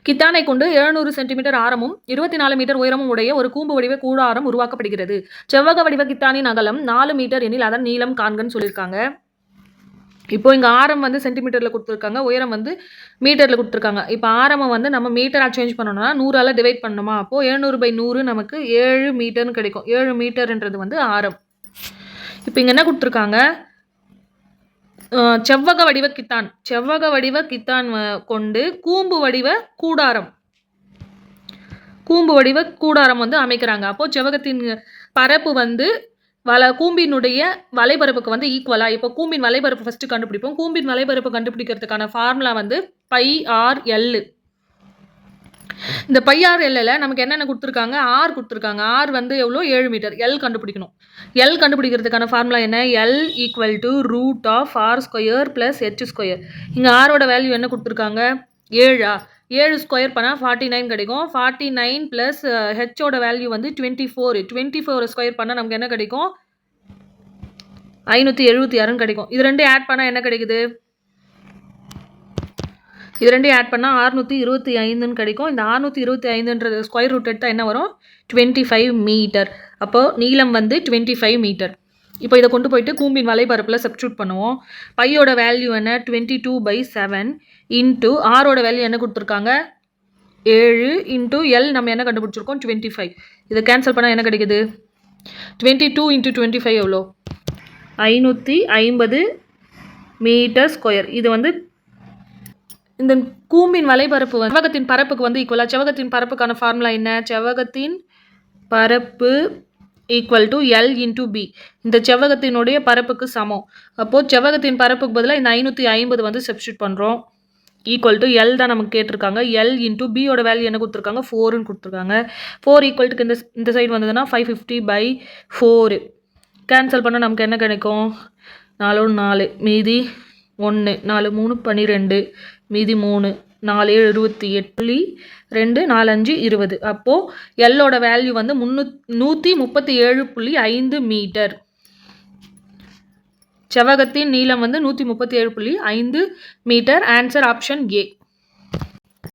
கித்தானை கொண்டு 700 சென்டிமீட்டர் ஆரமும் 24 மீட்டர் உயரமும் உடைய ஒரு கூம்பு வடிவ கூடாரம் உருவாக்கப்படுகிறது. செவ்வக வடிவ கித்தானின் அகலம் 4 மீட்டர் எனில் அதன் நீளம் காண்கன்னு சொல்லியிருக்காங்க. இப்போ இங்கே ஆரம் வந்து சென்டிமீட்டரில் கொடுத்துருக்காங்க, உயரம் வந்து மீட்டரில் கொடுத்துருக்காங்க. இப்போ ஆரமை வந்து நம்ம மீட்டராக சேஞ்ச் பண்ணணும்னா 100ஆல் டிவைட் பண்ணணுமா, அப்போது 700/100 நமக்கு 7 மீட்டர்னு கிடைக்கும். 7 மீட்டர்ன்றது வந்து ஆரம். இப்போ இங்கே என்ன கொடுத்துருக்காங்க, செவ்வக வடிவ கித்தான், செவ்வக வடிவ கித்தான் கொண்டு கூம்பு வடிவ கூடாரம் வந்து அமைக்கிறாங்க. அப்போது செவ்வகத்தின் பரப்பு வந்து கூம்பினுடைய வலைபரப்புக்கு வந்து ஈக்குவலா. இப்போ கூம்பின் வலைபரப்பு ஃபஸ்ட்டு கண்டுபிடிப்போம். கூம்பின் வலைபரப்பு கண்டுபிடிக்கிறதுக்கான ஃபார்முலா வந்து πr/l. இந்த πr/l நமக்கு என்னென்ன கொடுத்துருக்காங்க, ஆர் கொடுத்துருக்காங்க. ஆர் வந்து எவ்வளோ, 7 மீட்டர். எல் கண்டுபிடிக்கணும். எல் கண்டுபிடிக்கிறதுக்கான ஃபார்முலா என்ன, எல் =√r² + h². இங்கே ஆரோட வேல்யூ என்ன கொடுத்துருக்காங்க, 7. 7 ஸ்கொயர் பண்ணால் 49 கிடைக்கும். 49 ப்ளஸ் ஹெச்சோட வேல்யூ வந்து 24. 24 ஸ்கொயர் பண்ணால் நமக்கு என்ன கிடைக்கும், 576 கிடைக்கும். இது ரெண்டு ஆட் பண்ணால் என்ன கிடைக்குது, இது ரெண்டையும் ஆட் பண்ணால் 625 கிடைக்கும். இந்த 625ன்றது ஸ்கொயர் ரூட் எடுத்தால் என்ன வரும், 25 மீட்டர். அப்போது நீளம் வந்து 25 மீட்டர். இப்போ இதை கொண்டு போயிட்டு கூம்பின் வலைபரப்பில் சப்ஸ்டியூட் பண்ணுவோம். பையோட வேல்யூ என்ன, 22/7 இன்ட்டு ஆரோட வேல்யூ என்ன கொடுத்துருக்காங்க, 7 இன்ட்டு எல் நம்ம என்ன கண்டுபிடிச்சிருக்கோம், 25. இதை கேன்சல் பண்ணால் என்ன கிடைக்குது, 22 × 25 எவ்வளோ, 550 மீட்டர் ஸ்கொயர். இது வந்து இந்த கூம்பின் வலைபரப்பு செவ்வகத்தின் பரப்புக்கு வந்து ஈக்குவலா. செவ்வகத்தின் பரப்புக்கான ஃபார்முலா என்ன, செவ்வகத்தின் பரப்பு =L × B. இந்த செவ்வகத்தினுடைய பரப்புக்கு சமம். அப்போது செவ்வகத்தின் பரப்புக்கு பதிலாக இந்த 550 வந்து சப்ஸ்டியூட் பண்ணுறோம். =L தான் நமக்கு கேட்டிருக்காங்க. L × B வேல்யூ என்ன கொடுத்துருக்காங்க, 4ன்னு கொடுத்துருக்காங்க. 4 இந்த சைடு வந்ததுன்னா 550/4. கேன்சல் பண்ணால் நமக்கு என்ன கிடைக்கும், 4 4 மீதி 1, 4 3 12 மீதி 3, 4 7 28, 2 4 5 20. அப்போது எல்லோட வேல்யூ வந்து 137.5 மீட்டர். செவ்வகத்தின் நீளம் வந்து 137.5 மீட்டர். Answer option A.